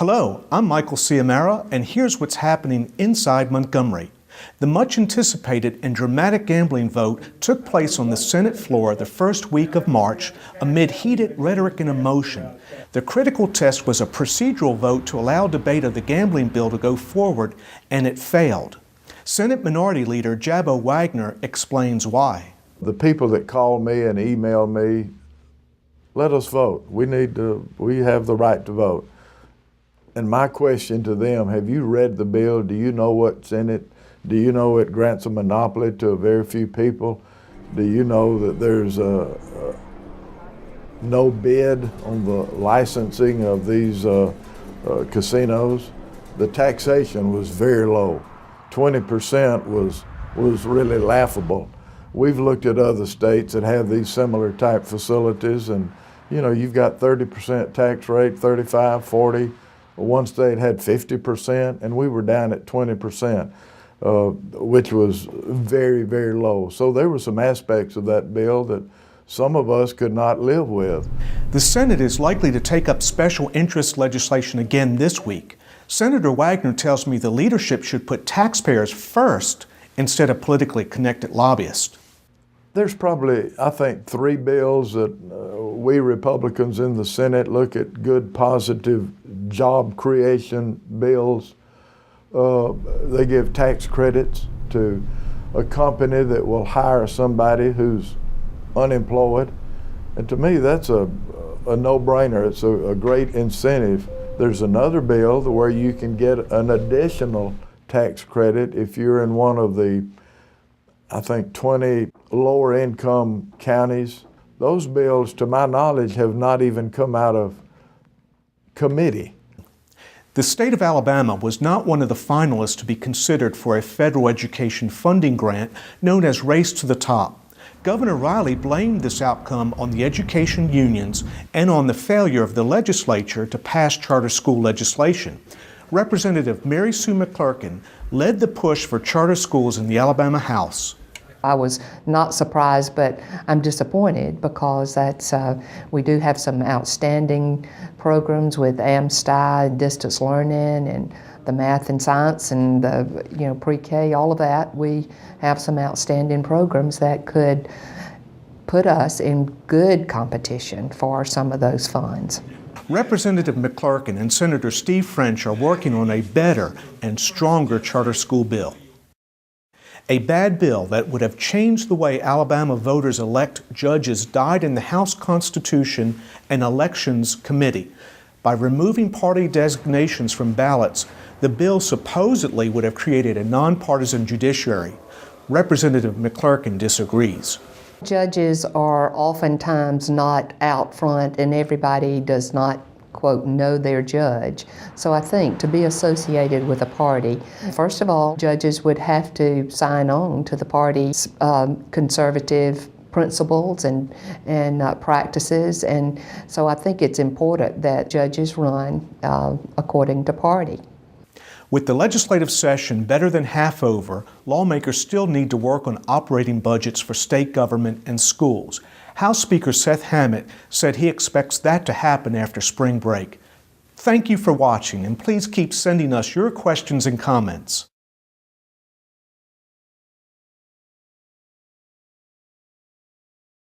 Hello, I'm Michael Ciamarra, and here's what's happening inside Montgomery. The much anticipated and dramatic gambling vote took place on the Senate floor the first week of March amid heated rhetoric and emotion. The critical test was a procedural vote to allow debate of the gambling bill to go forward, and it failed. Senate Minority Leader Jabo Waggoner explains why. The people that call me and email me, let us vote. We have the right to vote. And my question to them, have you read the bill? Do you know what's in it? Do you know it grants a monopoly to a very few people? Do you know that there's no bid on the licensing of these casinos? The taxation was very low. 20% was really laughable. We've looked at other states that have these similar type facilities, and you know, you've got 30% tax rate, 35, 40. One state had 50%, and we were down at 20%, which was very, very low. So there were some aspects of that bill that some of us could not live with. The Senate is likely to take up special interest legislation again this week. Senator Waggoner tells me the leadership should put taxpayers first instead of politically connected lobbyists. There's probably, I think, 3 bills that we Republicans in the Senate look at good, positive job creation bills. They give tax credits to a company that will hire somebody who's unemployed. And to me, that's a no-brainer. It's a great incentive. There's another bill where you can get an additional tax credit if you're in one of the, I think, 20 lower income counties. Those bills, to my knowledge, have not even come out of committee. The state of Alabama was not one of the finalists to be considered for a federal education funding grant known as Race to the Top. Governor Riley blamed this outcome on the education unions and on the failure of the legislature to pass charter school legislation. Representative Sue McClurkin led the push for charter schools in the Alabama House. I was not surprised, but I'm disappointed because we do have some outstanding programs with AmSty, distance learning, and the math and science, and the pre-K, all of that. We have some outstanding programs that could put us in good competition for some of those funds. Representative McClurkin and Senator Steve French are working on a better and stronger charter school bill. A bad bill that would have changed the way Alabama voters elect judges died in the House Constitution and Elections Committee. By removing party designations from ballots, the bill supposedly would have created a nonpartisan judiciary. Representative McClurkin disagrees. Judges are oftentimes not out front, and everybody does not, quote, know their judge. So I think to be associated with a party, first of all, judges would have to sign on to the party's conservative principles and practices, and so I think it's important that judges run according to party. With the legislative session better than half over, lawmakers still need to work on operating budgets for state government and schools. House Speaker Seth Hammett said he expects that to happen after spring break. Thank you for watching, and please keep sending us your questions and comments.